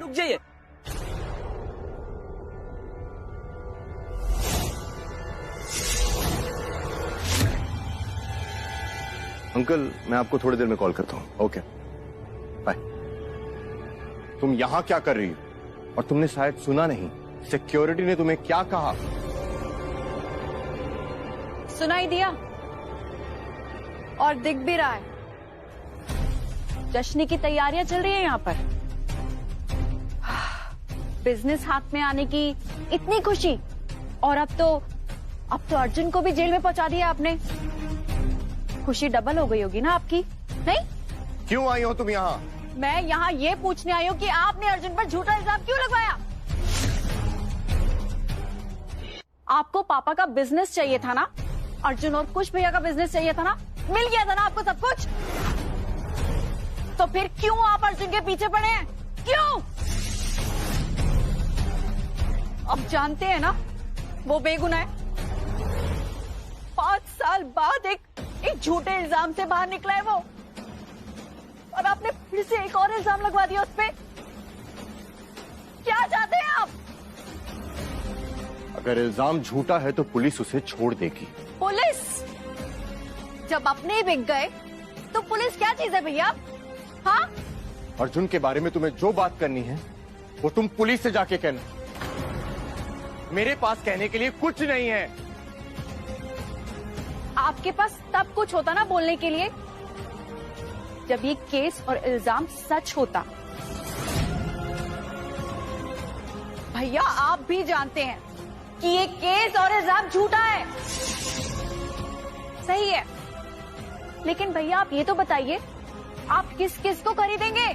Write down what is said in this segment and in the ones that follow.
रुक जाइए। अंकल, मैं आपको थोड़ी देर में कॉल करता हूँ। Okay, bye. तुम यहां क्या कर रही हो? और तुमने शायद सुना नहीं, सिक्योरिटी ने तुम्हें क्या कहा? सुनाई दिया और दिख भी रहा है। जश्न की तैयारियां चल रही है यहाँ पर। बिजनेस हाथ में आने की इतनी खुशी, और अब तो अर्जुन को भी जेल में पहुंचा दिया आपने। खुशी डबल हो गई होगी ना आपकी, नहीं? क्यों आई हो तुम यहाँ? मैं यहाँ ये पूछने आई हूँ कि आपने अर्जुन पर झूठा इल्जाम क्यों लगवाया? आपको पापा का बिजनेस चाहिए था ना, अर्जुन और कुश भैया का बिजनेस चाहिए था ना, मिल गया था ना आपको सब कुछ। तो फिर क्यों आप अर्जुन के पीछे पड़े हैं? क्यों? अब जानते हैं ना वो बेगुनाह है। 5 साल बाद एक झूठे इल्जाम से बाहर निकला है वो, और आपने फिर से एक और इल्जाम लगवा दिया उस पे। क्या चाहते हैं आप? अगर इल्जाम झूठा है तो पुलिस उसे छोड़ देगी। पुलिस? जब अपने ही बिक गए तो पुलिस क्या चीज है भैया? हाँ, अर्जुन के बारे में तुम्हें जो बात करनी है वो तुम पुलिस से जाके कहना। मेरे पास कहने के लिए कुछ नहीं है। आपके पास तब कुछ होता ना बोलने के लिए, जब ये केस और इल्जाम सच होता। भैया आप भी जानते हैं कि ये केस और इल्जाम झूठा है। सही है, लेकिन भैया आप ये तो बताइए, आप किस किस को खरीदेंगे?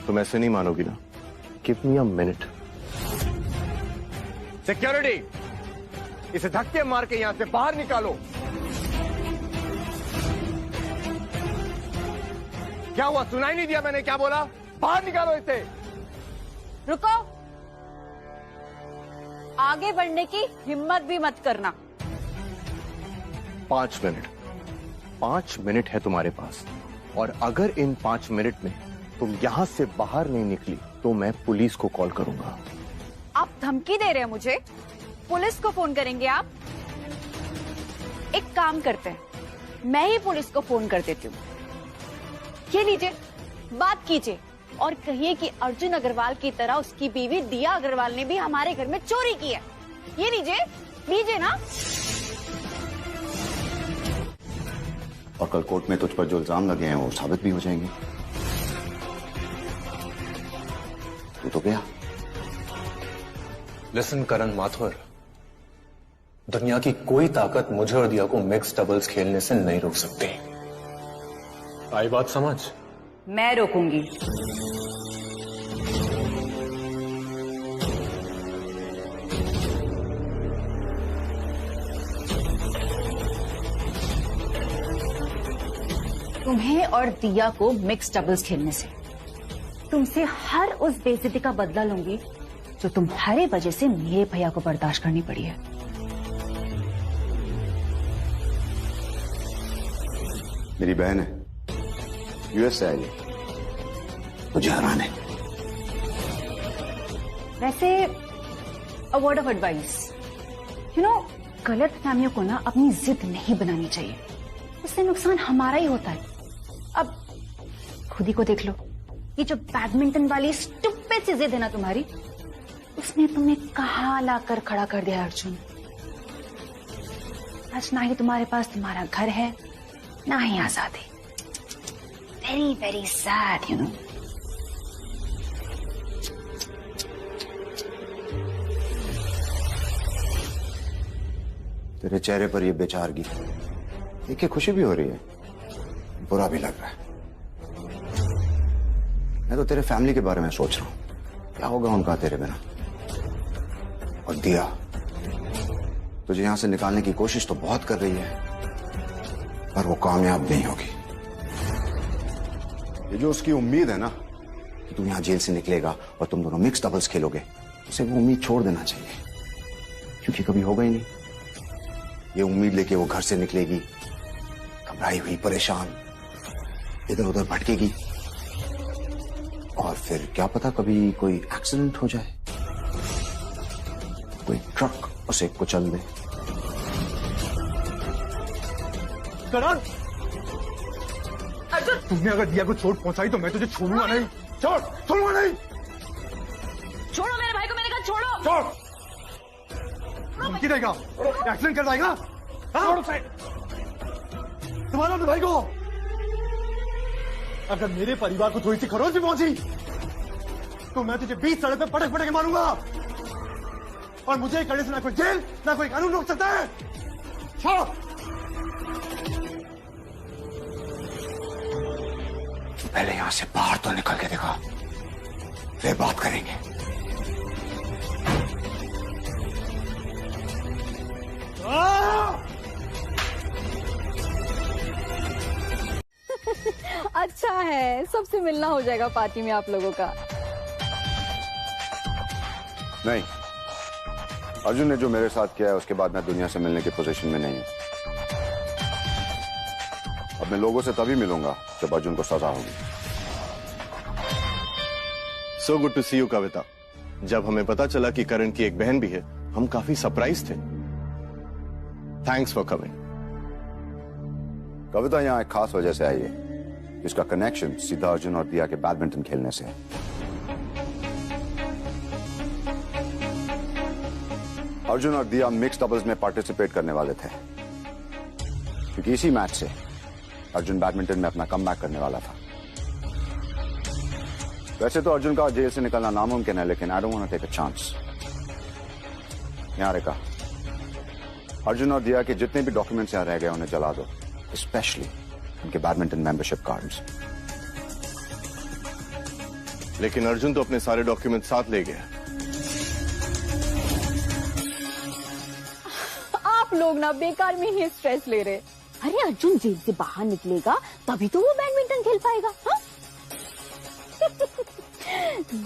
तुम ऐसे नहीं मानोगी ना। Give me a minute. Security, इसे धक्के मार के यहां से बाहर निकालो। क्या हुआ? सुनाई नहीं दिया मैंने क्या बोला? बाहर निकालो इसे। रुको, आगे बढ़ने की हिम्मत भी मत करना। 5 मिनट, 5 मिनट है तुम्हारे पास, और अगर इन 5 मिनट में तुम यहां से बाहर नहीं निकली तो मैं पुलिस को कॉल करूंगा। आप धमकी दे रहे हैं मुझे? पुलिस को फोन करेंगे आप? एक काम करते हैं, मैं ही पुलिस को फोन कर देती हूँ। ये लीजिए, बात कीजिए और कहिए कि अर्जुन अग्रवाल की तरह उसकी बीवी दिया अग्रवाल ने भी हमारे घर में चोरी की है। ये लीजिए, लीजिए ना। और कल कोर्ट में तुझ पर जो इल्जाम लगे हैं वो साबित भी हो जाएंगे। तू तो गया। लिसन करण माथुर, दुनिया की कोई ताकत मुझे और दिया को मिक्स डबल्स खेलने से नहीं रोक सकती। आई बात समझ? मैं रोकूंगी। तुम्हें और दिया को मिक्स डबल्स खेलने से तुमसे हर उस बेइज्जती का बदला लूंगी जो तुम्हारे वजह से मेरे भैया को बर्दाश्त करनी पड़ी है। मेरी बहन है, यूएस से आई है, मुझे हराने। वैसे a word of advice, you know, गलत फहमियों को ना अपनी जिद नहीं बनानी चाहिए, उससे नुकसान हमारा ही होता है। अब खुद ही को देख लो, ये जो बैडमिंटन वाली स्टुपिड सी जिद है ना तुम्हारी, उसने तुम्हें कहाँ लाकर खड़ा कर दिया अर्जुन। आज ना ही तुम्हारे पास तुम्हारा घर है, ना ही आजादी। Very very sad, you know. तेरे चेहरे पर ये बेचारगी देख के खुशी भी हो रही है, बुरा भी लग रहा है। मैं तो तेरे फैमिली के बारे में सोच रहा हूं, क्या होगा उनका तेरे बिना। और दिया तुझे यहां से निकालने की कोशिश तो बहुत कर रही है, पर वो कामयाब नहीं होगी। ये जो उसकी उम्मीद है ना कि तुम यहां जेल से निकलेगा और तुम दोनों मिक्स डबल्स खेलोगे, उसे वो उम्मीद छोड़ देना चाहिए, क्योंकि कभी होगा ही नहीं। ये उम्मीद लेके वो घर से निकलेगी, घबराई हुई, परेशान, इधर उधर भटकेगी, और और फिर क्या पता कभी कोई एक्सीडेंट हो जाए, कोई ट्रक उसे कुचल दे। करण, तुमने अगर दिया को चोट पहुंचाई तो मैं तुझे छोड़ूंगा नहीं। छोड़ूंगा नहीं। छोड़ो मेरे भाई को, मैंने कहा छोड़ो। छोड़। मुमकिन रहेगा एक्सीडेंट कर जाएगा। तुम्हारा भाई को अगर मेरे परिवार को थोड़ी सी खरोच भी पहुंची तो मैं तुझे 20 सड़क पे पटक पटक के मारूंगा, और मुझे करने से ना कोई जेल ना कोई कानून रोक सकता है। छोड़। पहले यहां से बाहर तो निकल के देखा, फिर बात करेंगे। अच्छा है, सबसे मिलना हो जाएगा पार्टी में आप लोगों का। नहीं, अर्जुन ने जो मेरे साथ किया है उसके बाद मैं दुनिया से मिलने की पोजीशन में नहीं हूं। अब मैं लोगों से तभी मिलूंगा जब अर्जुन को सजा होगी। So good to see you Kavita. जब हमें पता चला कि करण की एक बहन भी है, हम काफी सरप्राइज थे। Thanks for coming. कविता यहाँ एक खास वजह से आई है, जिसका कनेक्शन सीधा अर्जुन और दिया के बैडमिंटन खेलने से है। अर्जुन और दिया मिक्स डबल्स में पार्टिसिपेट करने वाले थे, क्योंकि इसी मैच से अर्जुन बैडमिंटन में अपना कमबैक करने वाला था। वैसे तो अर्जुन का जेल से निकलना नामुमकिन है, लेकिन I don't want to take a chance. यहां रेखा, अर्जुन और दिया के जितने भी डॉक्यूमेंट्स यहां रह गए उन्हें जला दो, स्पेशली उनके बैडमिंटन मेंबरशिप कार्ड्स। लेकिन अर्जुन तो अपने सारे डॉक्यूमेंट साथ ले गया। आप लोग ना बेकार में ही स्ट्रेस ले रहे। अरे अर्जुन जेल से बाहर निकलेगा तभी तो वो बैडमिंटन खेल पाएगा। हाँ?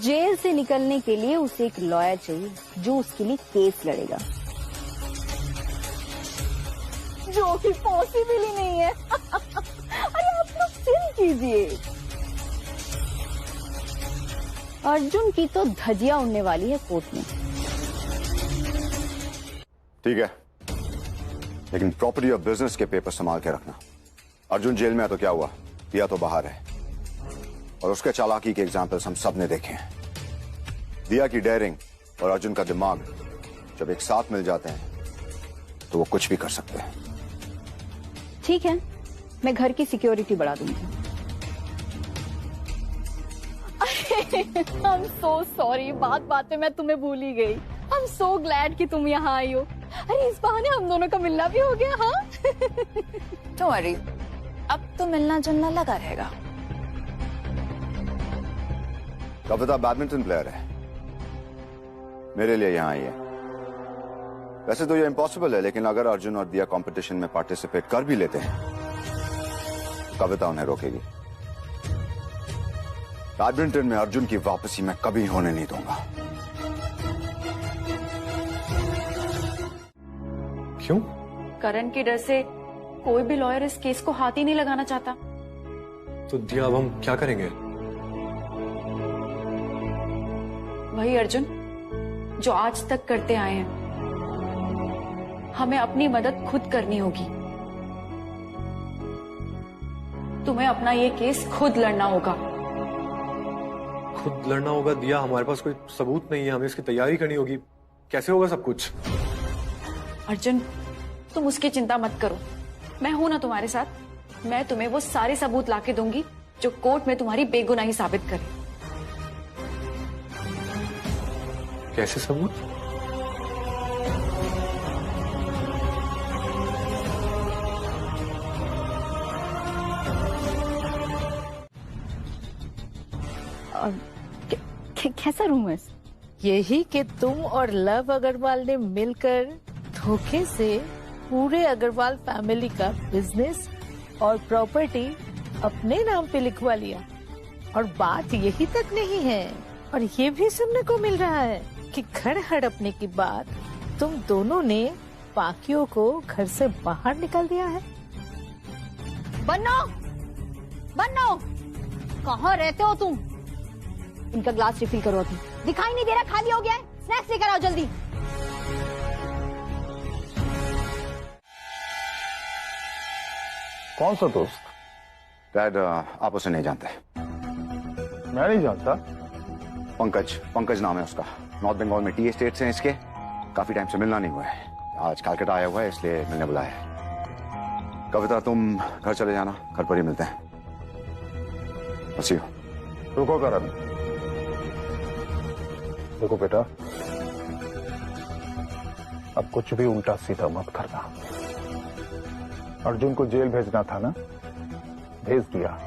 जेल से निकलने के लिए उसे एक लॉयर चाहिए जो उसके लिए केस लड़ेगा, जो कि पॉसिबल ही नहीं है। अरे आप लोग चिल कीजिए। अर्जुन की तो धजिया उड़ने वाली है कोर्ट में। ठीक है, लेकिन प्रॉपर्टी और बिजनेस के पेपर संभाल के रखना। अर्जुन जेल में है तो क्या हुआ, दिया तो बाहर है, और उसके चालाकी के एग्जाम्पल्स हम सब ने देखे हैं। दिया की डेयरिंग और अर्जुन का दिमाग जब एक साथ मिल जाते हैं तो वो कुछ भी कर सकते हैं। ठीक है, मैं घर की सिक्योरिटी बढ़ा दूंगी। I'm so sorry, बात बात में मैं तुम्हें भूल ही गई। I'm so glad कि तुम यहाँ आई हो। अरे इस बहाने हम दोनों का मिलना भी हो गया। हाँ Don't worry, अब तो मिलना जुलना लगा रहेगा। कविता बैडमिंटन प्लेयर है, मेरे लिए यहाँ आई है। वैसे तो ये इम्पॉसिबल है, लेकिन अगर अर्जुन और दिया कंपटीशन में पार्टिसिपेट कर भी लेते हैं, कविता उन्हें रोकेगी। बैडमिंटन में अर्जुन की वापसी मैं कभी होने नहीं दूंगा। क्यों? करण के डर से कोई भी लॉयर इस केस को हाथ ही नहीं लगाना चाहता। तो दिया, अब हम क्या करेंगे? वही अर्जुन जो आज तक करते आए हैं। हमें अपनी मदद खुद करनी होगी। तुम्हें अपना ये केस खुद लड़ना होगा। खुद लड़ना होगा? दिया, हमारे पास कोई सबूत नहीं है, हमें इसकी तैयारी करनी होगी। कैसे होगा सब कुछ? अर्जुन, तुम उसकी चिंता मत करो, मैं हूं ना तुम्हारे साथ। मैं तुम्हें वो सारे सबूत लाके दूंगी जो कोर्ट में तुम्हारी बेगुनाही साबित करे। कैसे सबूत? कैसा रूम है? यही कि तुम और लव अग्रवाल ने मिलकर धोखे से पूरे अग्रवाल फैमिली का बिजनेस और प्रॉपर्टी अपने नाम पे लिखवा लिया। और बात यही तक नहीं है, और ये भी सुनने को मिल रहा है कि घर हड़पने के बाद तुम दोनों ने बाकियों को घर से बाहर निकाल दिया है। बन्नो, बन्नो, कहाँ रहते हो तुम? इनका ग्लास रिफिल करो अभी। दिखाई नहीं दे रहा खाली हो गया है, स्नैक्स लेकर आओ जल्दी। कौन सा दोस्त? डैड आप उसे नहीं जानते। मैं नहीं जानता। पंकज नाम है उसका। नॉर्थ बंगाल में टी एस्टेट्स हैं इसके। काफी टाइम से मिलना नहीं हुआ है, आज कलकत्ता आया हुआ है इसलिए मिलने बुलाया है। कविता तुम घर चले जाना, घर पर ही मिलते हैं। बस यू। रुको करण, देखो बेटा, अब कुछ भी उल्टा सीधा मत करना। अर्जुन को जेल भेजना था ना, भेज दिया।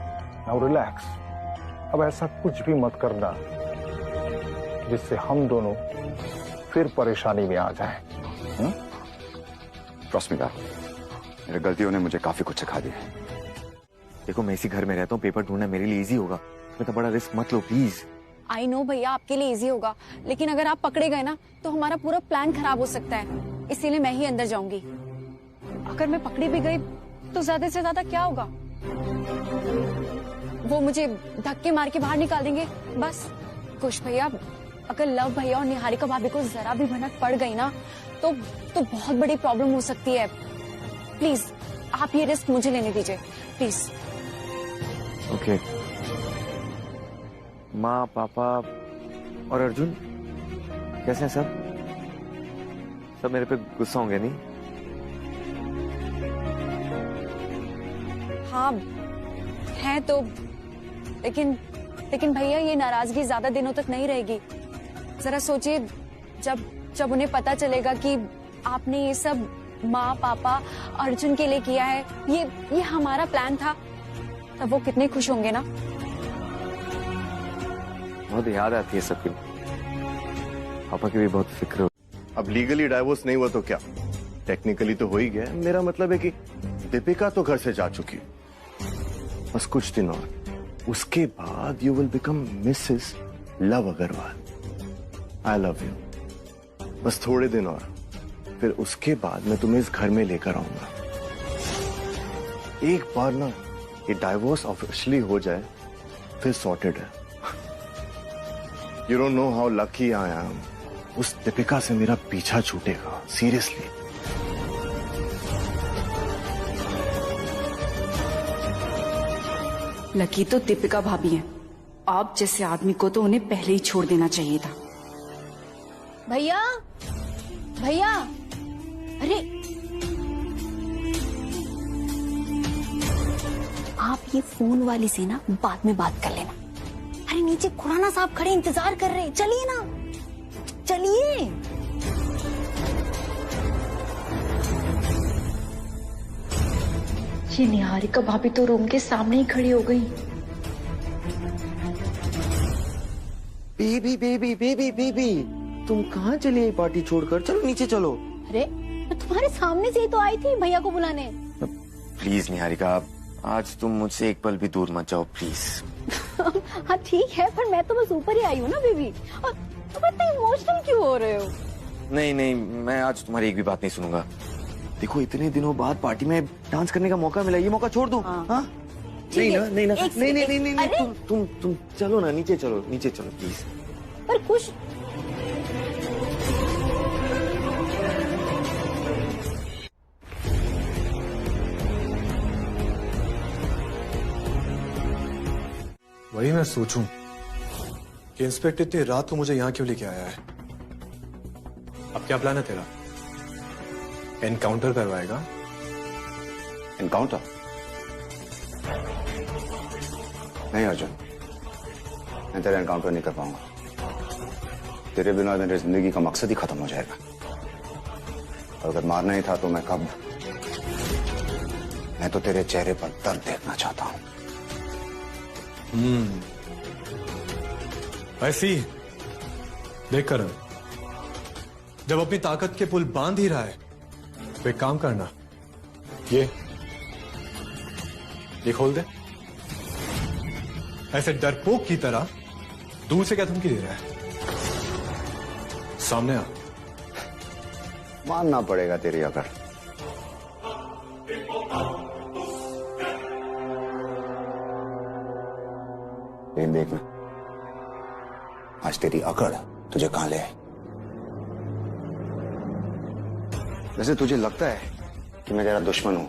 Now relax. अब ऐसा कुछ भी मत करना जिससे हम दोनों फिर परेशानी में आ जाएं। ट्रस्ट मी का, मेरी गलतियों ने मुझे काफी कुछ सिखा दिया। देखो मैं इसी घर में रहता हूँ, पेपर ढूंढना मेरे लिए इजी होगा। इतना बड़ा रिस्क मत लो प्लीज। आई नो भैया आपके लिए इजी होगा, लेकिन अगर आप पकड़े गए ना तो हमारा पूरा प्लान खराब हो सकता है। इसीलिए मैं ही अंदर जाऊंगी। अगर मैं पकड़ी भी गई तो ज्यादा से ज्यादा क्या होगा? वो मुझे धक्के मार के बाहर निकाल देंगे बस। कुश भैया, अगर लव भैया और निहारिका भाभी को जरा भी भनक पड़ गई ना तो बहुत बड़ी प्रॉब्लम हो सकती है। प्लीज आप ये रिस्क मुझे लेने दीजिए प्लीज। ओके। माँ, पापा और अर्जुन कैसे हैं सब? सब मेरे पे गुस्सा होंगे नहीं? हाँ है तो, लेकिन भैया ये नाराजगी ज्यादा दिनों तक नहीं रहेगी। जरा सोचिए, जब उन्हें पता चलेगा कि आपने ये सब माँ पापा अर्जुन के लिए किया है, ये हमारा प्लान था, तब वो कितने खुश होंगे ना। बहुत याद आती है सबकी। पापा की भी बहुत फिक्र हो। अब लीगली डाइवोर्स नहीं हुआ तो क्या, टेक्निकली तो हो ही गया। मेरा मतलब है कि दीपिका तो घर से जा चुकी, बस कुछ दिन और, उसके बाद you will become Mrs Luv Agarwal. I love you. बस थोड़े दिन और, फिर उसके बाद मैं तुम्हें इस घर में लेकर आऊंगा। एक बार ना ये डाइवोर्स ऑफिशियली हो जाए फिर सॉर्टेड है। You don't know how lucky I am. उस दीपिका से मेरा पीछा छूटेगा, सीरियसली। लकी तो दीपिका भाभी है। आप जैसे आदमी को तो उन्हें पहले ही छोड़ देना चाहिए था। भैया भैया, अरे आप ये फोन वाली से ना बाद में बात कर लेना। अरे नीचे खुराना साहब खड़े इंतजार कर रहे हैं, चलिए ना, चलिए। ये निहारिका भाभी तो रूम के सामने ही खड़ी हो गई। बेबी बेबी बेबी बेबी, तुम कहाँ चली आई पार्टी छोड़कर? चलो नीचे चलो। अरे मैं तुम्हारे सामने से ही तो आई थी भैया को बुलाने। प्लीज निहारिका, आज तुम मुझसे एक पल भी दूर मत जाओ प्लीज। हाँ ठीक है, पर मैं तो बस ऊपर ही आई हूँ ना बेबी। और तुम इतना इमोशनल क्यों हो रहे हो? नहीं नहीं, मैं आज तुम्हारी एक भी बात नहीं सुनूंगा। देखो इतने दिनों बाद पार्टी में डांस करने का मौका मिला, ये मौका छोड़ दूं? हाँ? नहीं ना, नहीं ना, नहीं नहीं नहीं नहीं, तुम चलो ना, नीचे चलो, नीचे चलो प्लीज। पर कुछ वही मैं सोचूं कि इंस्पेक्टर इतनी रात को मुझे यहां क्यों लेके आया है। अब क्या प्लान है तेरा? एनकाउंटर करवाएगा? एनकाउंटर? नहीं अर्जुन, मैं तेरा एनकाउंटर नहीं कर पाऊंगा। तेरे बिना मेरी जिंदगी का मकसद ही खत्म हो जाएगा। और अगर मारना ही था तो मैं कब? मैं तो तेरे चेहरे पर दर्द देखना चाहता हूं। ऐसी देख कर, जब अपनी ताकत के पुल बांध ही रहा है तो एक काम करना, ये खोल दे। ऐसे डरपोक की तरह दूर से क्या धमकी दे रहा है? सामने आ। मानना पड़ेगा तेरी अगर। देखना आज तेरी अकड़ तुझे कहां ले आई। वैसे तुझे लगता है कि मैं तेरा दुश्मन हूं,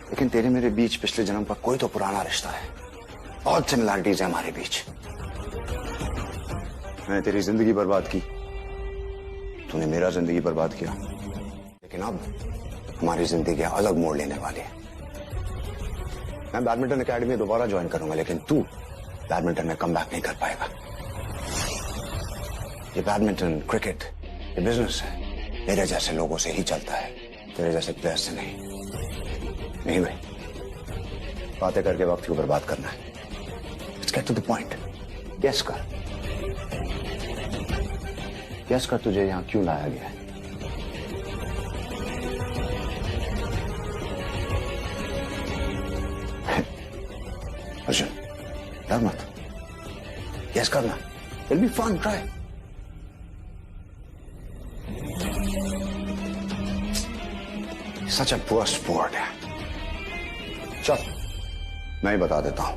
लेकिन तेरे मेरे बीच पिछले जन्म का कोई तो पुराना रिश्ता है। बहुत सिमिलैरिटीज है हमारे बीच। मैंने तेरी जिंदगी बर्बाद की, तूने मेरा जिंदगी बर्बाद किया, लेकिन अब हमारी जिंदगी अलग मोड़ लेने वाली है। मैं बैडमिंटन एकेडमी दोबारा ज्वाइन करूंगा, लेकिन तू बैडमिंटन में कमबैक नहीं कर पाएगा। ये बैडमिंटन, क्रिकेट, ये बिजनेस है, मेरे जैसे लोगों से ही चलता है, तेरे जैसे प्लेयर से नहीं भाई। बातें करके वक्त को बर्बाद करना है। Let's get to the point. Guess कर तुझे यहां क्यों लाया गया है? अर्जुन, डर मत, गेस करना। It'll be fun, try. Such a poor sport है। चल, मैं ही बता देता हूं।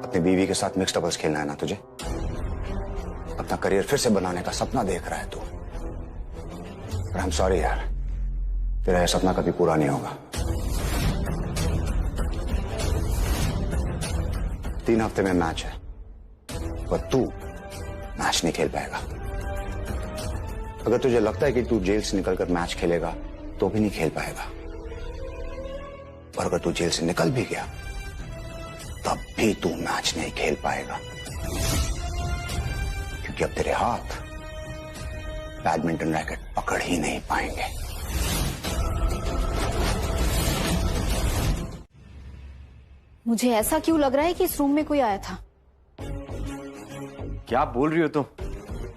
अपनी बीवी के साथ मिक्स डबल्स खेलना है ना तुझे? अपना करियर फिर से बनाने का सपना देख रहा है तू। पर I'm sorry यार, तेरा यह सपना कभी पूरा नहीं होगा। 3 हफ्ते में मैच है, पर तू मैच नहीं खेल पाएगा। अगर तुझे लगता है कि तू जेल से निकलकर मैच खेलेगा, तो भी नहीं खेल पाएगा। और अगर तू जेल से निकल भी गया, तब भी तू मैच नहीं खेल पाएगा, क्योंकि अब तेरे हाथ बैडमिंटन रैकेट पकड़ ही नहीं पाएंगे। मुझे ऐसा क्यों लग रहा है कि इस रूम में कोई आया था? क्या बोल रही हो तुम?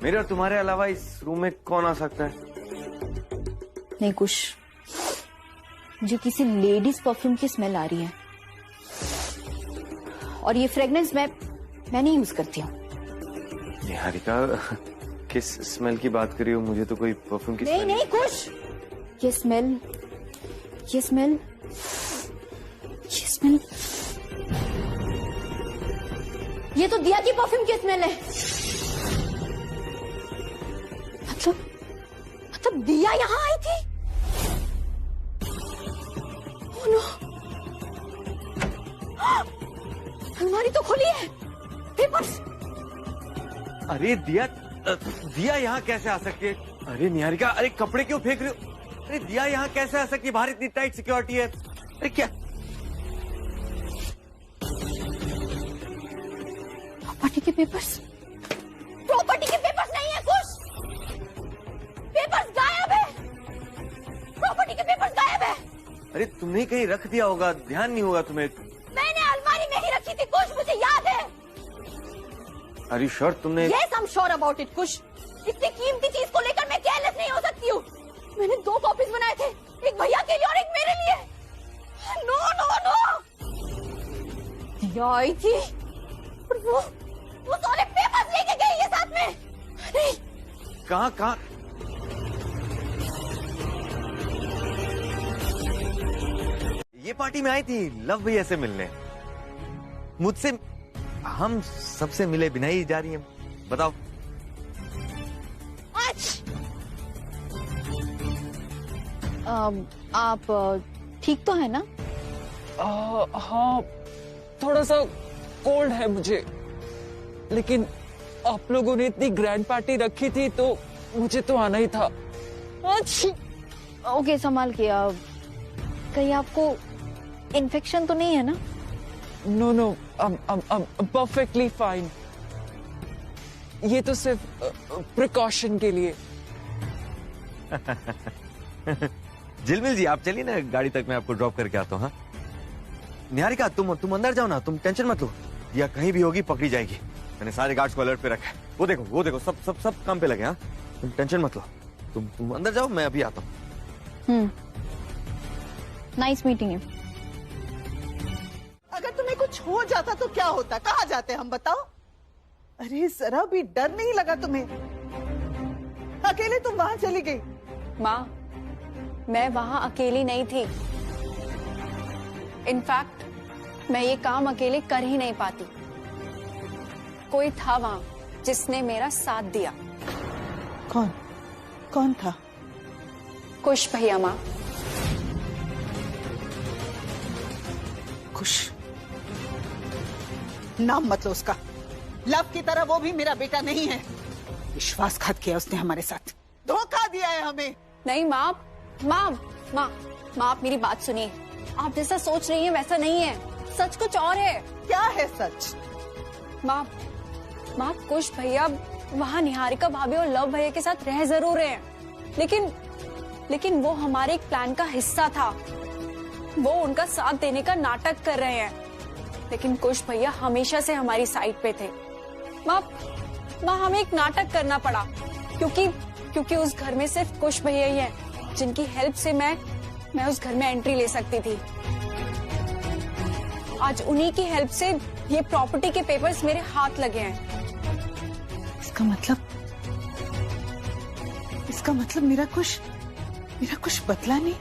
मेरे और तुम्हारे अलावा इस रूम में कौन आ सकता है? नहीं कुछ, मुझे किसी लेडीज परफ्यूम की स्मेल आ रही है, और ये फ्रेग्रेंस मैं नहीं यूज करती हूँ। निहारिका, किस स्मेल की बात कर रही हो? मुझे तो कोई परफ्यूम की नहीं नहीं कुछ, ये स्मेल ये तो दिया की परफ्यूम की स्मेल है। मतलब दिया यहाँ आई थी? ओह नो, अलमारी तो खुली है, पेपर्स। अरे दिया यहाँ कैसे आ सकती है? अरे निहारिका, अरे कपड़े क्यों फेंक रही हो? अरे दिया यहाँ कैसे आ सकती है? बाहर इतनी टाइट सिक्योरिटी है। अरे क्या प्रॉपर्टी के पेपर्स नहीं है कुछ, पेपर्स गायब है, प्रॉपर्टी के पेपर्स गायब है। अरे तुमने कहीं रख दिया होगा, ध्यान नहीं होगा तुम्हें। मैंने अलमारी में ही रखी थी कुछ, मुझे याद है। Are you sure तुमने? Yes, I'm sure about it कुछ। इतनी कीमती चीज को लेकर मैं केयरलेस नहीं हो सकती हूँ। मैंने 2 कॉपीज बनाए थे, एक भैया के लिए और एक मेरे लिए। नो नो नो, दिया आई थी, और वो सारे पेपर्स लेके गई है साथ में। नहीं, कहाँ? ये पार्टी में आई थी लव भैया से मिलने, मुझसे हम सबसे मिले बिना ही जा रही हैं। बताओ। आप ठीक तो है ना? हाँ, थोड़ा सा कोल्ड है मुझे, लेकिन आप लोगों ने इतनी ग्रैंड पार्टी रखी थी तो मुझे तो आना ही था। ओके, संभाल के। कहीं आपको इन्फेक्शन तो नहीं है ना? No, perfectly fine. ये तो सिर्फ प्रिकॉशन के लिए। जिलमिल जी, आप चलिए ना गाड़ी तक, मैं आपको ड्रॉप करके आता हूँ। हाँ निहारिका, तुम अंदर जाओ ना, तुम टेंशन मत लो। या कहीं भी होगी पकड़ी जाएगी। मैंने सारे गार्ड्स को अलर्ट पे रखा है। वो देखो सब काम पे लगे। हाँ तुम टेंशन मत लो, तुम अंदर जाओ, मैं अभी आता हूँ। Nice meeting you. अगर तुम्हें कुछ हो जाता तो क्या होता? कहाँ जाते हम, बताओ? अरे जरा भी डर नहीं लगा तुम्हें? अकेले तुम वहां चली गई। माँ, मैं वहां अकेली नहीं थी। इनफैक्ट मैं ये काम अकेले कर ही नहीं पाती। कोई था वहां जिसने मेरा साथ दिया। कौन? कौन था? कुश भैया माँ। कुश? नाम मत लो उसका। लव की तरह वो भी मेरा बेटा नहीं है। विश्वासघात किया उसने हमारे साथ, धोखा दिया है हमें। नहीं माँ, माँ माँ माँ, आप मेरी बात सुनिए। आप जैसा सोच रही हैं वैसा नहीं है, सच कुछ और है। क्या है सच? माँ, कुश भैया वहाँ निहारिका भाभी और लव भैया के साथ रह जरूर रहे हैं, लेकिन वो हमारे एक प्लान का हिस्सा था। वो उनका साथ देने का नाटक कर रहे हैं, लेकिन कुश भैया हमेशा से हमारी साइड पे थे। माँ हमें एक नाटक करना पड़ा, क्योंकि उस घर में सिर्फ कुश भैया ही हैं, जिनकी हेल्प से मैं उस घर में एंट्री ले सकती थी। आज उन्हीं की हेल्प से ये प्रॉपर्टी के पेपर्स मेरे हाथ लगे हैं। इसका मतलब मेरा कुछ बदला नहीं।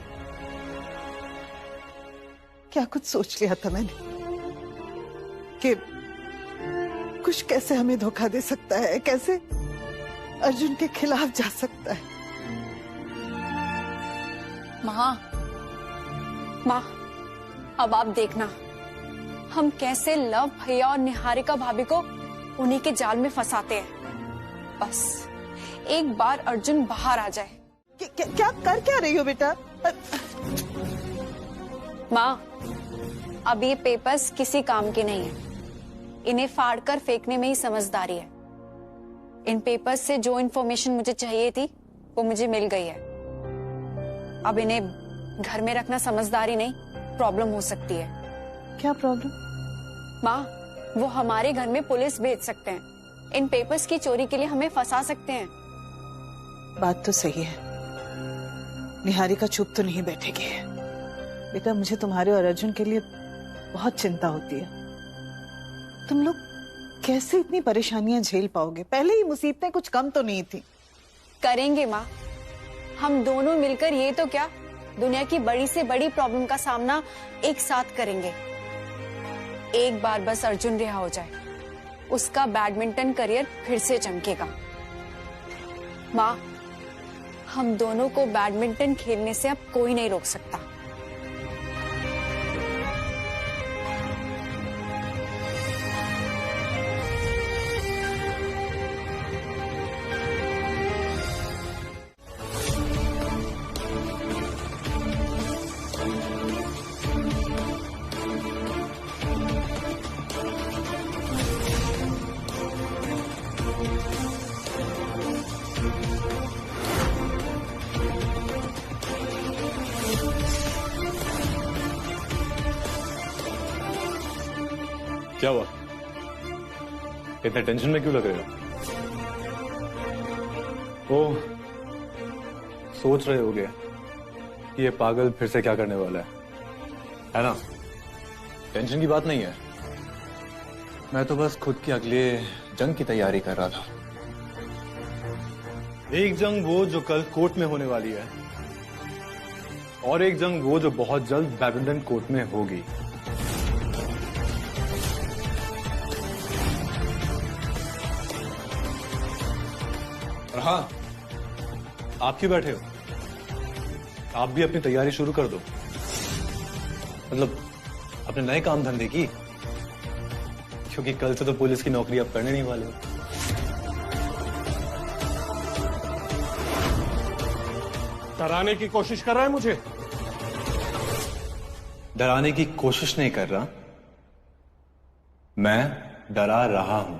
क्या कुछ सोच लिया था मैंने कि कुछ कैसे हमें धोखा दे सकता है, कैसे अर्जुन के खिलाफ जा सकता है। माँ, अब आप देखना हम कैसे लव भैया और निहारिका भाभी को उन्हीं के जाल में फंसाते हैं। बस एक बार अर्जुन बाहर आ जाए। क्या कर क्या रही हो बेटा? माँ, अब ये पेपर्स किसी काम के नहीं है। इन्हें फाड़कर फेंकने में ही समझदारी है। इन पेपर्स से जो इन्फॉर्मेशन मुझे चाहिए थी वो मुझे मिल गई है। अब इन्हें घर में रखना समझदारी नहीं, प्रॉब्लम हो सकती है। क्या प्रॉब्लम? माँ, वो हमारे घर में पुलिस भेज सकते हैं। इन पेपर्स की चोरी के लिए हमें फंसा सकते हैं। बात तो सही है, निहारिका चुप तो नहीं बैठेगी। बेटा, मुझे तुम्हारे और अर्जुन के लिए बहुत चिंता होती है। तुम लोग कैसे इतनी परेशानियां झेल पाओगे? पहले ही मुसीबतें कुछ कम तो नहीं थी। करेंगे माँ, हम दोनों मिलकर ये तो क्या, दुनिया की बड़ी से बड़ी प्रॉब्लम का सामना एक साथ करेंगे। एक बार बस अर्जुन रिहा हो जाए, उसका बैडमिंटन करियर फिर से चमकेगा। माँ, हम दोनों को बैडमिंटन खेलने से अब कोई नहीं रोक सकता। क्या हुआ? इतने टेंशन में क्यों लग रहे हो? ओह, सोच रहे होगे कि ये पागल फिर से क्या करने वाला है ना? टेंशन की बात नहीं है। मैं तो बस खुद की अगले जंग की तैयारी कर रहा था। एक जंग वो जो कल कोर्ट में होने वाली है, और एक जंग वो जो बहुत जल्द बैडमिंटन कोर्ट में होगी। और हाँ, आप क्यों बैठे हो? आप भी अपनी तैयारी शुरू कर दो, मतलब अपने नए काम धंधे की, क्योंकि कल से तो पुलिस की नौकरी आप करने नहीं वाले हो। डराने की कोशिश कर रहा है मुझे? डराने की कोशिश नहीं कर रहा, मैं डरा रहा हूं।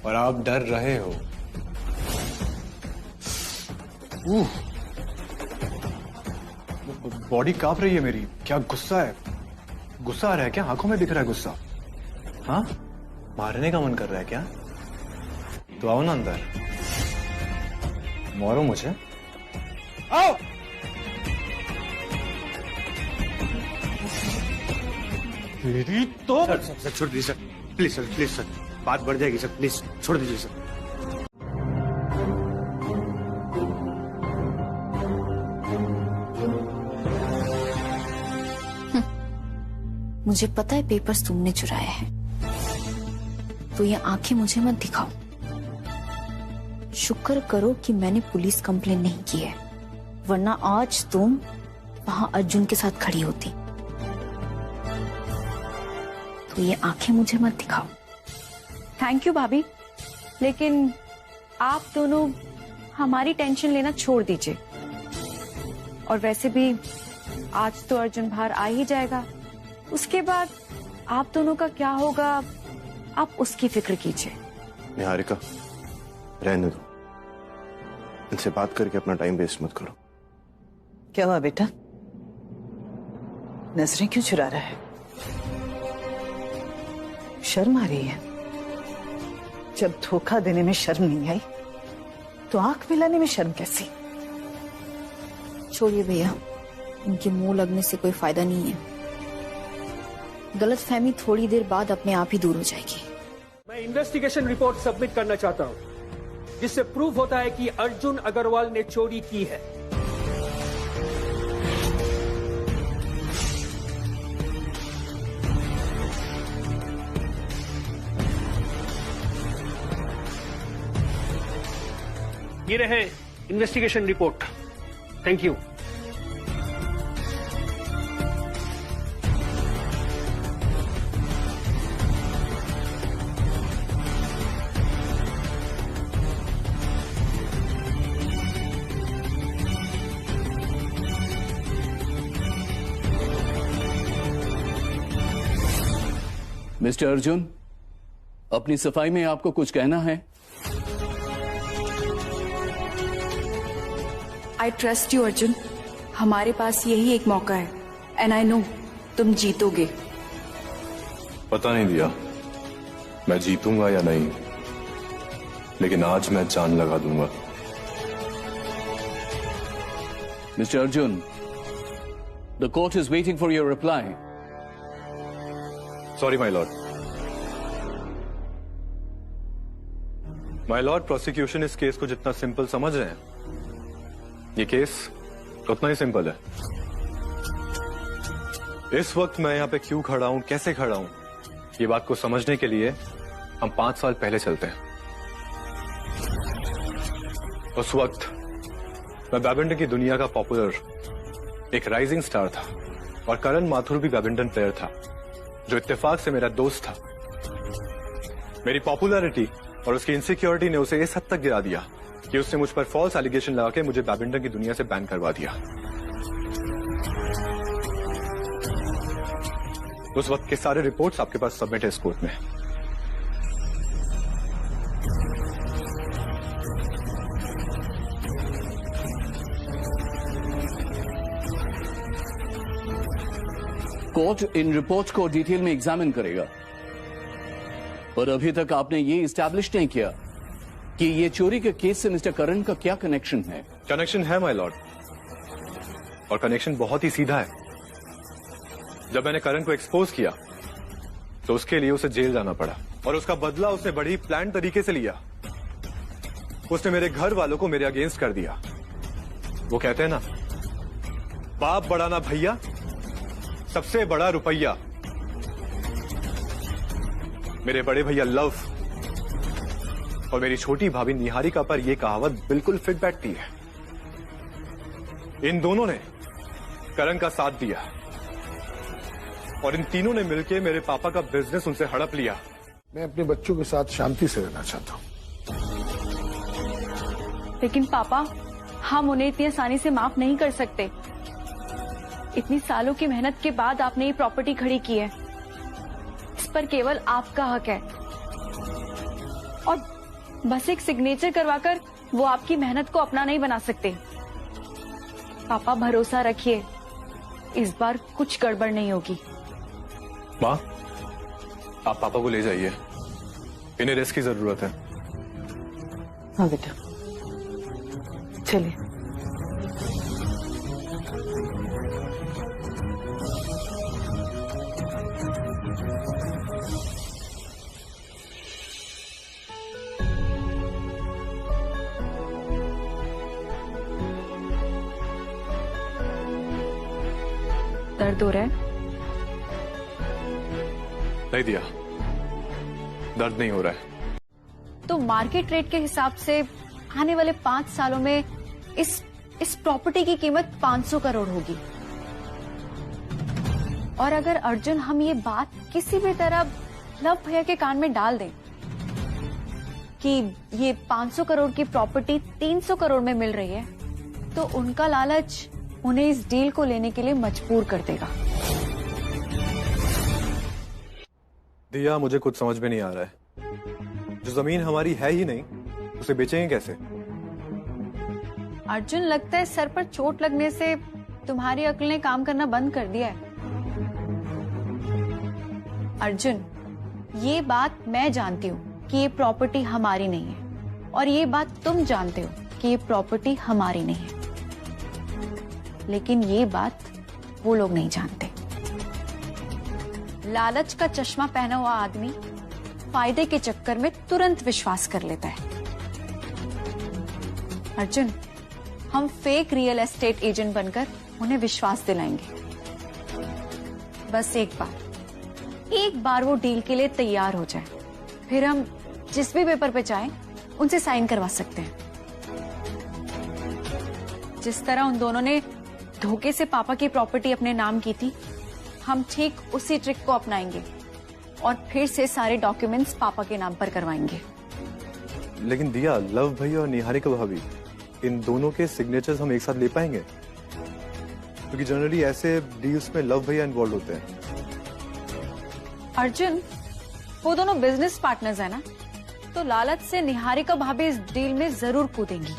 और आप डर रहे हो। बॉडी कांप रही है मेरी। क्या गुस्सा है? गुस्सा आ रहा है क्या? आंखों में दिख रहा है गुस्सा? हाँ, मारने का मन कर रहा है क्या? तो आओ ना अंदर, मारो मुझे, आओ। मेरी तो सर छोड़ दीजिए सर, प्लीज सर, बात बढ़ जाएगी सर, प्लीज छोड़ दीजिए सर। मुझे पता है पेपर्स तुमने चुराए हैं, तो ये आंखें मुझे मत दिखाओ। शुक्र करो कि मैंने पुलिस कंप्लेन नहीं की है, वरना आज तुम वहां अर्जुन के साथ खड़ी होती। तो ये आंखें मुझे मत दिखाओ। थैंक यू भाभी, लेकिन आप दोनों हमारी टेंशन लेना छोड़ दीजिए। और वैसे भी आज तो अर्जुन बाहर आ ही जाएगा, उसके बाद आप दोनों का क्या होगा आप उसकी फिक्र कीजिए। निहारिका, रहने दो, इनसे बात करके अपना टाइम वेस्ट मत करो। क्या हुआ बेटा, नजरें क्यों चुरा रहा है? शर्म आ रही है? जब धोखा देने में शर्म नहीं आई तो आंख मिलाने में शर्म कैसी? छोड़िए भैया, इनके मुंह लगने से कोई फायदा नहीं है। गलतफहमी थोड़ी देर बाद अपने आप ही दूर हो जाएगी। मैं इन्वेस्टिगेशन रिपोर्ट सबमिट करना चाहता हूं, जिससे प्रूफ होता है कि अर्जुन अग्रवाल ने चोरी की है। ये रहे investigation report. Thank you. Mister Arjun, अपनी सफाई में आपको कुछ कहना है? आई ट्रस्ट यू अर्जुन, हमारे पास यही एक मौका है, एंड आई नो तुम जीतोगे। पता नहीं दिया मैं जीतूंगा या नहीं, लेकिन आज मैं जान लगा दूंगा। Mister Arjun, the court is waiting for your reply. Sorry my Lord. My Lord, prosecution इस केस को जितना सिंपल समझ रहे हैं, ये केस उतना ही सिंपल है। इस वक्त मैं यहां पे क्यों खड़ा हूं, कैसे खड़ा हूं, ये बात को समझने के लिए हम 5 साल पहले चलते हैं। उस वक्त मैं बैडमिंटन की दुनिया का पॉपुलर एक राइजिंग स्टार था, और करण माथुर भी बैडमिंटन प्लेयर था, जो इत्तेफाक से मेरा दोस्त था। मेरी पॉपुलैरिटी और उसकी इनसिक्योरिटी ने उसे इस हद तक गिरा दिया कि उसने मुझ पर फॉल्स एलिगेशन लगा के मुझे बैडमिंटन की दुनिया से बैन करवा दिया। उस वक्त के सारे रिपोर्ट्स आपके पास सबमिट है इस कोर्ट में। कोर्ट इन रिपोर्ट को डिटेल में एग्जामिन करेगा, पर अभी तक आपने ये इस्टेब्लिश नहीं किया कि ये चोरी के केस से मिस्टर करण का क्या कनेक्शन है। कनेक्शन है माय लॉर्ड, और कनेक्शन बहुत ही सीधा है। जब मैंने करण को एक्सपोज किया तो उसके लिए उसे जेल जाना पड़ा, और उसका बदला उसने बड़ी प्लान तरीके से लिया। उसने मेरे घर वालों को मेरे अगेंस्ट कर दिया। वो कहते हैं ना, बाप बड़ा ना भैया, सबसे बड़ा रुपया। मेरे बड़े भैया लव और मेरी छोटी भाभी निहारिका पर यह कहावत बिल्कुल फिट बैठती है। इन दोनों ने करण का साथ दिया, और इन तीनों ने मिलकर मेरे पापा का बिजनेस उनसे हड़प लिया। मैं अपने बच्चों के साथ शांति से रहना चाहता हूं। लेकिन पापा, हम उन्हें इतनी आसानी से माफ नहीं कर सकते। इतनी सालों की मेहनत के बाद आपने ये प्रॉपर्टी खड़ी की है, इस पर केवल आपका हक है, और बस एक सिग्नेचर करवाकर वो आपकी मेहनत को अपना नहीं बना सकते। पापा, भरोसा रखिए, इस बार कुछ गड़बड़ नहीं होगी। माँ, आप पापा को ले जाइए, इन्हें रेस्ट की जरूरत है। हाँ बेटा, चलिए। दर्द हो रहा है? नहीं दिया, दर्द नहीं हो रहा है। तो मार्केट रेट के हिसाब से आने वाले 5 सालों में इस प्रॉपर्टी की कीमत 500 करोड़ होगी। और अगर अर्जुन हम ये बात किसी भी तरह लव भैया के कान में डाल दें कि ये 500 करोड़ की प्रॉपर्टी 300 करोड़ में मिल रही है, तो उनका लालच उन्हें इस डील को लेने के लिए मजबूर कर देगा। दिया, मुझे कुछ समझ में नहीं आ रहा है। जो जमीन हमारी है ही नहीं, उसे बेचेंगे कैसे? अर्जुन, लगता है सर पर चोट लगने से तुम्हारी अक्ल ने काम करना बंद कर दिया है। अर्जुन, ये बात मैं जानती हूँ कि ये प्रॉपर्टी हमारी नहीं है, और ये बात तुम जानते हो कि ये प्रॉपर्टी हमारी नहीं है, लेकिन ये बात वो लोग नहीं जानते। लालच का चश्मा पहना हुआ आदमी फायदे के चक्कर में तुरंत विश्वास कर लेता है। अर्जुन, हम फेक रियल एस्टेट एजेंट बनकर उन्हें विश्वास दिलाएंगे। बस एक बार वो डील के लिए तैयार हो जाए, फिर हम जिस भी पेपर पे चाहें उनसे साइन करवा सकते हैं। जिस तरह उन दोनों ने धोखे से पापा की प्रॉपर्टी अपने नाम की थी, हम ठीक उसी ट्रिक को अपनाएंगे और फिर से सारे डॉक्यूमेंट्स पापा के नाम पर करवाएंगे। लेकिन दिया, लव भैया और निहारिका भाभी, इन दोनों के सिग्नेचर्स हम एक साथ ले पाएंगे? क्योंकि जनरली ऐसे डील्स में लव भैया इन्वॉल्व होते हैं। अर्जुन, वो दोनों बिजनेस पार्टनर्स हैं ना, तो लालच से निहारिका भाभी इस डील में जरूर कूदेंगी।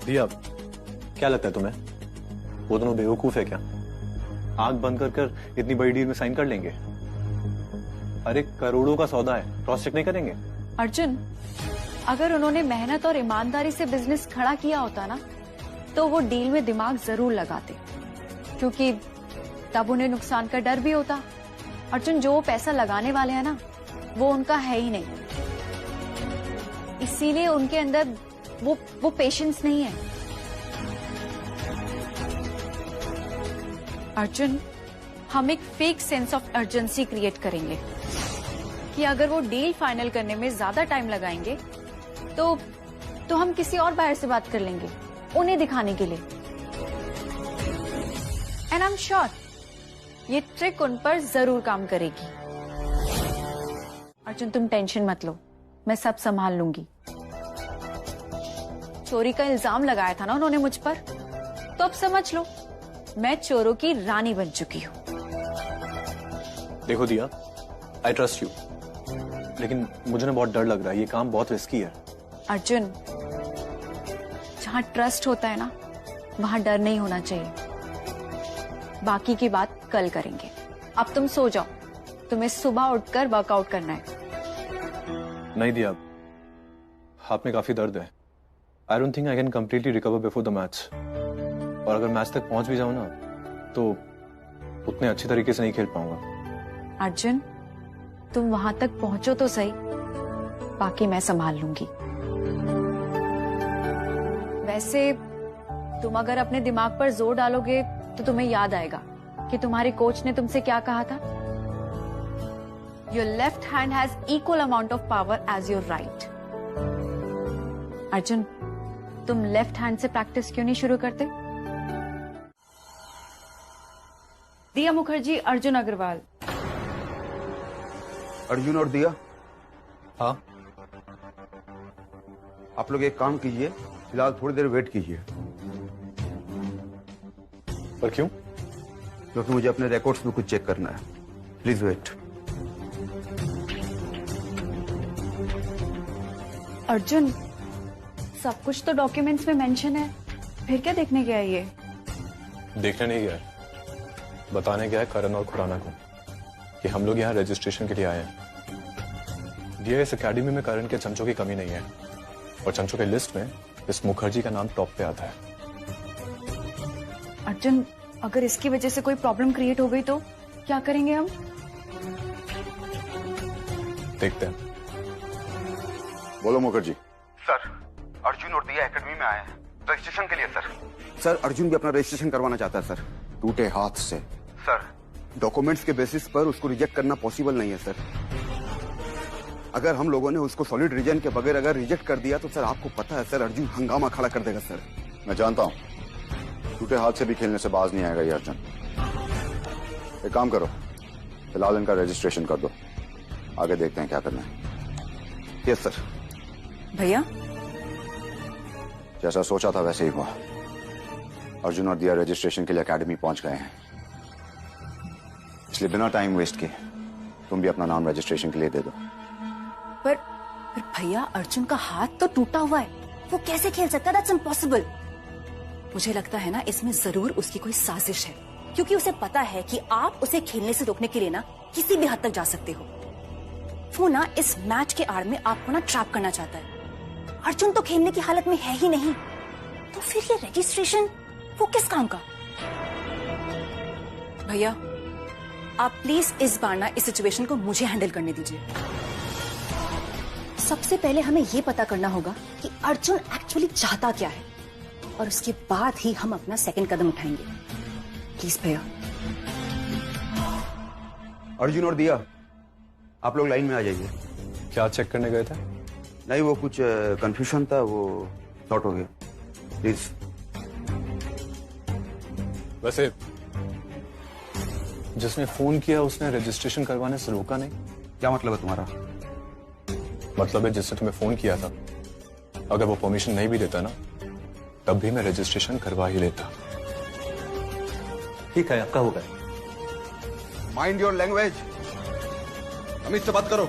दिया, क्या लगता है तुम्हें, वो दोनों बेवकूफ है क्या? आंख बंद कर इतनी बड़ी डील में साइन कर लेंगे? अरे करोड़ों का सौदा है, क्रॉस चेक नहीं करेंगे? अर्जुन, अगर उन्होंने मेहनत और ईमानदारी से बिजनेस खड़ा किया होता ना, तो वो डील में दिमाग जरूर लगाते, क्योंकि तब उन्हें नुकसान का डर भी होता। अर्जुन, जो वो पैसा लगाने वाले हैं ना, वो उनका है ही नहीं, इसीलिए उनके अंदर वो पेशेंस नहीं है। अर्जुन, हम एक fake sense of urgency create करेंगे कि अगर वो डील फाइनल करने में ज्यादा टाइम लगाएंगे तो हम किसी और बायर से बात कर लेंगे उन्हें दिखाने के लिए। एंड आई एम श्योर ये ट्रिक उन पर जरूर काम करेगी। अर्जुन, तुम टेंशन मत लो, मैं सब संभाल लूंगी। चोरी का इल्जाम लगाया था ना उन्होंने मुझ पर, तो अब समझ लो मैं चोरों की रानी बन चुकी हूँ। देखो दिया, आई ट्रस्ट यू, लेकिन मुझे ना बहुत डर लग रहा है, ये काम बहुत रिस्की है। अर्जुन, जहां ट्रस्ट होता है ना, वहां डर नहीं होना चाहिए। बाकी की बात कल करेंगे, अब तुम सो जाओ, तुम्हें सुबह उठकर वर्कआउट करना है। नहीं दिया, हाथ में काफी दर्द है। I don't think I can completely recover before the match. और अगर मैच तक पहुंच भी जाऊं ना, तो उतने अच्छी तरीके से नहीं खेल पाऊंगा। अर्जुन, तुम वहां तक पहुंचो तो सही, बाकी मैं संभाल लूंगी। वैसे तुम अगर अपने दिमाग पर जोर डालोगे तो तुम्हें याद आएगा कि तुम्हारे कोच ने तुमसे क्या कहा था। Your left hand has equal amount of power as your right. Arjun, तुम लेफ्ट हैंड से प्रैक्टिस क्यों नहीं शुरू करते? दिया मुखर्जी, अर्जुन अग्रवाल। अर्जुन और दिया, हाँ, आप लोग एक काम कीजिए, फिलहाल थोड़ी देर वेट कीजिए। पर क्यों? क्योंकि मुझे अपने रिकॉर्ड्स में कुछ चेक करना है। Please wait. अर्जुन, सब कुछ तो डॉक्यूमेंट्स में मेंशन है, फिर क्या देखने गया ये? देखने नहीं गया है, बताने गया है करण और खुराना को कि हम लोग यहाँ रजिस्ट्रेशन के लिए आए हैं। दिया, इस एकेडमी में करण के चमचों की कमी नहीं है, और चमचों के लिस्ट में इस मुखर्जी का नाम टॉप पे आता है। अर्जुन, अगर इसकी वजह से कोई प्रॉब्लम क्रिएट हो गई तो क्या करेंगे हम? देखते हैं। बोलो मुखर्जी। सर, अर्जुन और दिया एकेडमी में आए हैं रजिस्ट्रेशन के लिए। सर, अर्जुन भी अपना रजिस्ट्रेशन करवाना चाहता है सर, टूटे हाथ से। सर, डॉक्यूमेंट्स के बेसिस पर उसको रिजेक्ट करना पॉसिबल नहीं है सर। अगर हम लोगों ने उसको सॉलिड रीजन के बगैर अगर रिजेक्ट कर दिया तो सर आपको पता है सर अर्जुन हंगामा खड़ा कर देगा सर। मैं जानता हूं, टूटे हाथ से भी खेलने से बाज नहीं आएगा ये अर्जुन। एक काम करो, फिलहाल इनका रजिस्ट्रेशन कर दो, आगे देखते हैं क्या करना है। Yes sir. भैया जैसा सोचा था वैसे ही हुआ। अर्जुन और दिया रजिस्ट्रेशन के लिए एकेडमी पहुंच गए हैं, इसलिए बिना टाइम वेस्ट किए तुम भी अपना नाम रजिस्ट्रेशन के लिए दे दो। पर भैया अर्जुन का हाथ तो टूटा हुआ है, वो कैसे खेल सकता है? That's impossible. मुझे लगता है ना इसमें जरूर उसकी कोई साजिश है, क्योंकि उसे पता है कि आप उसे खेलने से रोकने के लिए ना किसी भी हद तक जा सकते हो। वो ना इस मैच के आड़ में आपको ना ट्रैप करना चाहता है। अर्जुन तो खेलने की हालत में है ही नहीं, तो फिर ये रजिस्ट्रेशन वो किस काम का? भैया आप प्लीज इस बार ना इस सिचुएशन को मुझे हैंडल करने दीजिए। सबसे पहले हमें ये पता करना होगा कि अर्जुन एक्चुअली चाहता क्या है, और उसके बाद ही हम अपना सेकंड कदम उठाएंगे। प्लीज भैया। अर्जुन और दिया आप लोग लाइन में आ जाइए। क्या चेक करने गए थे? नहीं वो कुछ कंफ्यूजन था, वो सॉर्ट हो गया। प्लीज। वैसे जिसने फोन किया उसने रजिस्ट्रेशन करवाने से रोका नहीं? क्या मतलब है तुम्हारा? मतलब है जिसने तुम्हें फोन किया था, अगर वो परमिशन नहीं भी देता ना तब भी मैं रजिस्ट्रेशन करवा ही लेता। ठीक है, आपका होगा। Mind your language. अमित से बात करो।